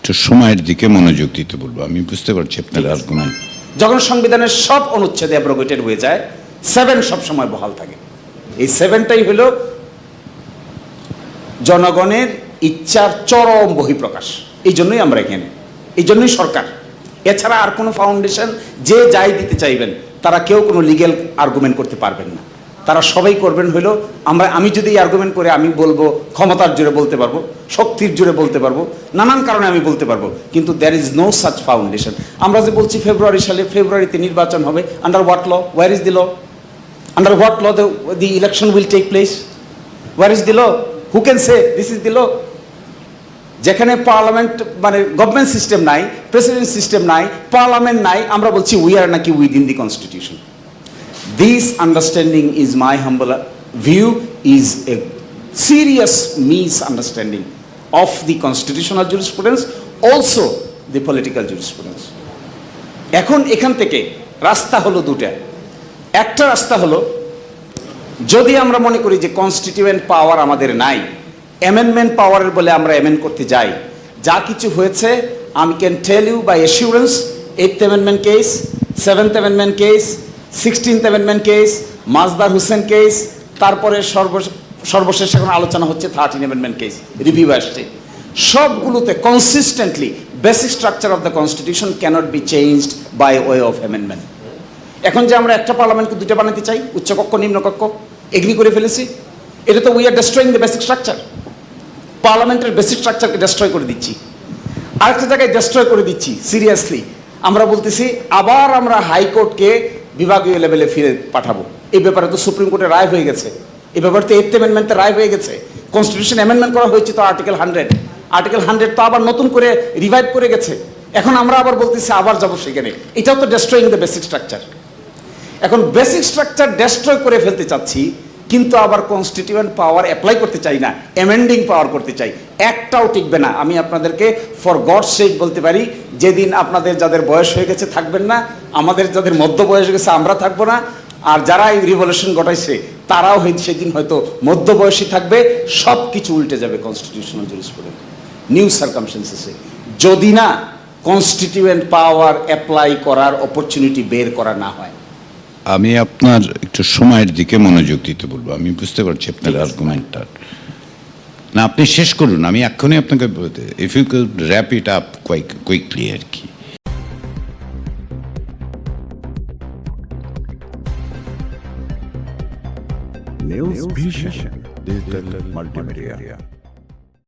একটু সময়ের দিকে মনোযোগ দিতে বলবো। আমি বুঝতে পারছি আপনার আর্গুমেন্ট। যখন সংবিধানের সব অনুচ্ছেদে অ্যাব্রোগেটেড হয়ে যায়, 7 সবসময় বহাল থাকে। এই 7টাই হলো জনগণের ইচ্ছার চরম বহিঃপ্রকাশ। এই জন্যই আমরা এখানে, এই জন্যই সরকার। এছাড়া আর কোনো ফাউন্ডেশন যে যাই দিতে চাইবেন তারা কেউ কোনো লিগ্যাল আর্গুমেন্ট করতে পারবেন না। তারা সবাই করবেন হলো আমি যদি এই আর্গুমেন্ট করে আমি বলবো, ক্ষমতার জোরে বলতে পারবো, শক্তির জোরে বলতে পারবো, নানান কারণে আমি বলতে পারবো, কিন্তু there is no such foundation. আমরা যে বলছি ফেব্রুয়ারিতে নির্বাচন হবে, under what law? Where is the law? Under what law the election will take place? Where is the law? Who can say this is the law? যেখানে parliament মানে government system নাই, president system নাই, parliament নাই, আমরা বলছি we are নাকি within the constitution. This understanding is my humble view is a serious misunderstanding of the constitutional jurisprudence, also the political jurisprudence. এখন এখান থেকে রাস্তা হলো দুটা। একটা রাস্তা হলো, যদি আমরা মনে করি যে কনস্টিটিউয়েন্ট পাওয়ার আমাদের নাই, অ্যামেন্ডমেন্ট পাওয়ারের বলে আমরা অ্যামেন্ড করতে যাই, যা কিছু হয়েছে আমি can tell you by assurance, 8th amendment case, 7th amendment case, 16th amendment case, Masdar Hossain case, তারপরে সর্বশেষ এখন আলোচনা হচ্ছে 13th অ্যামেন্ডমেন্ট কেস, রিভিউ আসছে। সবগুলোতে consistently basic structure of the constitution cannot be changed by way of amendment. এখন যে আমরা একটা পার্লামেন্টকে দুটো বানাতে চাই, উচ্চকক্ষ নিম্নকক্ষ, এগ্রি করে ফেলেছি, এটা তো we are destroying the basic structure. পার্লামেন্টের বেসিক স্ট্রাকচারকে ডেস্ট্রয় করে দিচ্ছি, আরেকটা জায়গায় ডেস্ট্রয় করে দিচ্ছি। সিরিয়াসলি আমরা বলতেছি আবার আমরা হাইকোর্টকে বিভাগীয় লেভেলে ফিরে পাঠাবো। এই ব্যাপারে তো সুপ্রিম কোর্টের রায় হয়ে গেছে, এই ব্যাপারে তো 8th অ্যামেন্ডমেন্টের রায় হয়ে গেছে, কনস্টিটিউশন অ্যামেন্ডমেন্ট করা হয়েছে তো আর্টিকেল 100 তো আবার নতুন করে রিভাইভ করে গেছে। এখন আমরা আবার বলতেছি আবার যাবো সেখানে, এটাও তো ডেস্ট্রয়িং দ্য বেসিক স্ট্রাকচার। এখন বেসিক স্ট্রাকচার ডেস্ট্রয় করে ফেলতে চাচ্ছি, কিন্তু আবার কনস্টিটিউয়েন্ট পাওয়ার অ্যাপ্লাই করতে চাই না, অ্যামেন্ডিং পাওয়ার করতে চাই। একটাও টিকবে না। আমি আপনাদেরকে ফর গড সেক বলতে পারি, যেদিন আপনাদের যাদের বয়স হয়ে গেছে থাকবেন না, আমাদের যাদের মধ্য বয়স হয়ে গেছে আমরা থাকবো না, আর যারা এই রিভলিউশন ঘটাইছে তারাও সেদিন হয়তো মধ্য বয়সী থাকবে। সব কিছু উল্টে যাবে কনস্টিটিউশনাল জুরিসপ্রুডেন্স নিউ সার্কামস্টেন্সেসে, যদি না কনস্টিটিউয়েন্ট পাওয়ার অ্যাপ্লাই করার অপরচুনিটি বের করা না হয়। আমি আপনার একটু সময়ের দিকে মনোযোগ দিতে বলবো। আমি বুঝতে পারছি আপনার আর্গুমেন্টটা। না, আপনি শেষ করুন, আমি এক্ষুনি আপনাকে if you could wrap it up quickly আর কি। News Vision Digital Multimedia.